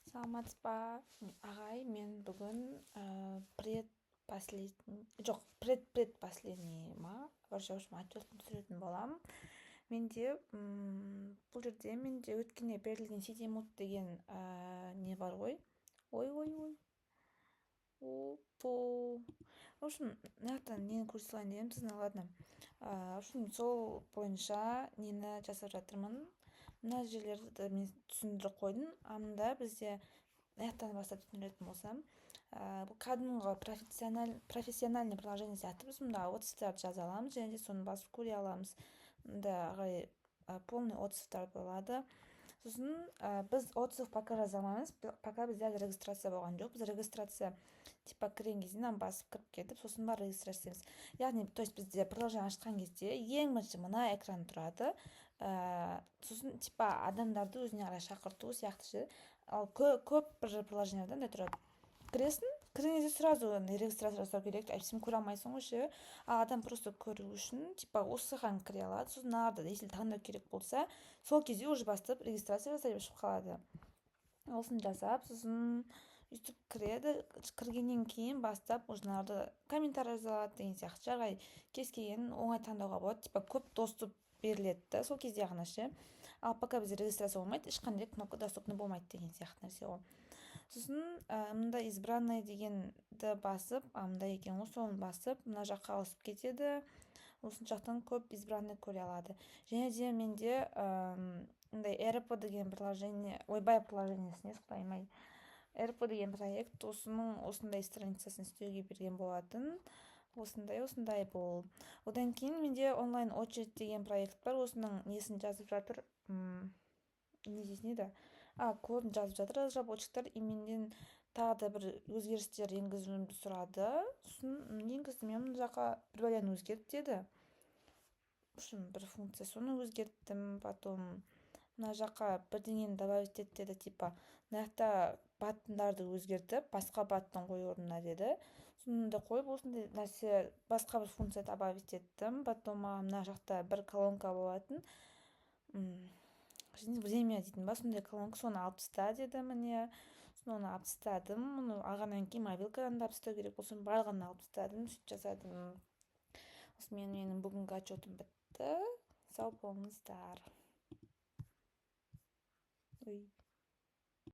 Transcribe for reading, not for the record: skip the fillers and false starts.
Саламатсыз ба, ағай? Мен бүгін предпоследний короче, отчетын түсіретін болам. Менде бұл жерде менде өткенде берілген ситимут деген не бар ғой. Ой. Опу. В общем, мынаяқтан нені көрсетейін дедім сіздің, ладно. В общем, сол бойынша нені жасап жатырмын. Мына жерлерді мен түсіндіріп қойдым. Мында бізде мынаяқтан бастап түсіндіретін болсам, бұл кәдімгі профессиональный приложение сияқты. Біз мұнда отзывтарды жаза аламыз және де соны басып көре аламыз. Мұнда ағай полный отзывтар болады. Сосын біз отзыв пока жаза алмаймыз, пока бізде әлі регистрация болған жоқ. Біз регистрация типа кірген кезде мынаны басып кіріп кетіп, сосын барып регистрация етеміз. Яғни, то есть бізде приложение ашқан кезде ең бірінші мына экран тұрады. Сосын типа адамдарды өзіне қарай шақырту сияқты ше. Ал көп бір приложенияларда мындай тұрады. Кіресің, кірген кезде сразу регистрация жасау керек, сен көре алмайсың ғой ше. Ал адам просто көру үшін типа осыған кіре алады. Сосын арада если таңдау керек болса, сол кезде уже бастап регистрация жасай шығып қалады. Осыны жасап, сосын өйтіп кіреді, кіргеннен кейін бастап уже комментарий жазалады деген сияқты. Жарай кез келген оңай таңдауға болады, типа көп доступ беріледі да, сол кезде ғана ше. Ал пока бізде регистрация болмайды, ешқандай кнопка доступны болмайды деген сияқты нәрсе ғой. Сосын мында избранный дегенді басып, мында екен ғой, соны басып, мына жаққа ауысып кетеді. Осын жақтан көп избранный көре алады. Және де менде мындай РП деген приложение, ойбай приложениесіне құдайым-ай. РП деген проект осының осындай страницасын істеуге берген болатын. Осындай бұл. Одан кейін менде онлайн очередь деген проект бар. Осының несін жазып жатыр. Не здесь не да? Кодын жазып жатыр разработчиктар. И менден тағы да бір өзгерістер енгізуімді сұрады. Сосын енгіздім, мен мына жаққа бір бәлені өзгерт деді. В общем, бір функция, соны өзгерттім. Потом мына жаққа бірдеңені добавить ет деді, типа мына жақта баттындарды өзгертіп, басқа баттын қой орнына деді. Сонда қойып осындай нәрсе, басқа бір функция добавить еттім. Потом мына жақта бір колонка болатын. Время дейтін ба, сондай колонка, соны алып таста деді міне. Соны алып тастадым. Оны алғаннан кейін мобилкадан да алып тастау керек болсын, барлығын алып тастадым, сөйтіп жасадым. Осымен менің бүгінгі отчетым бітті. Сау болыңыздар. Ой.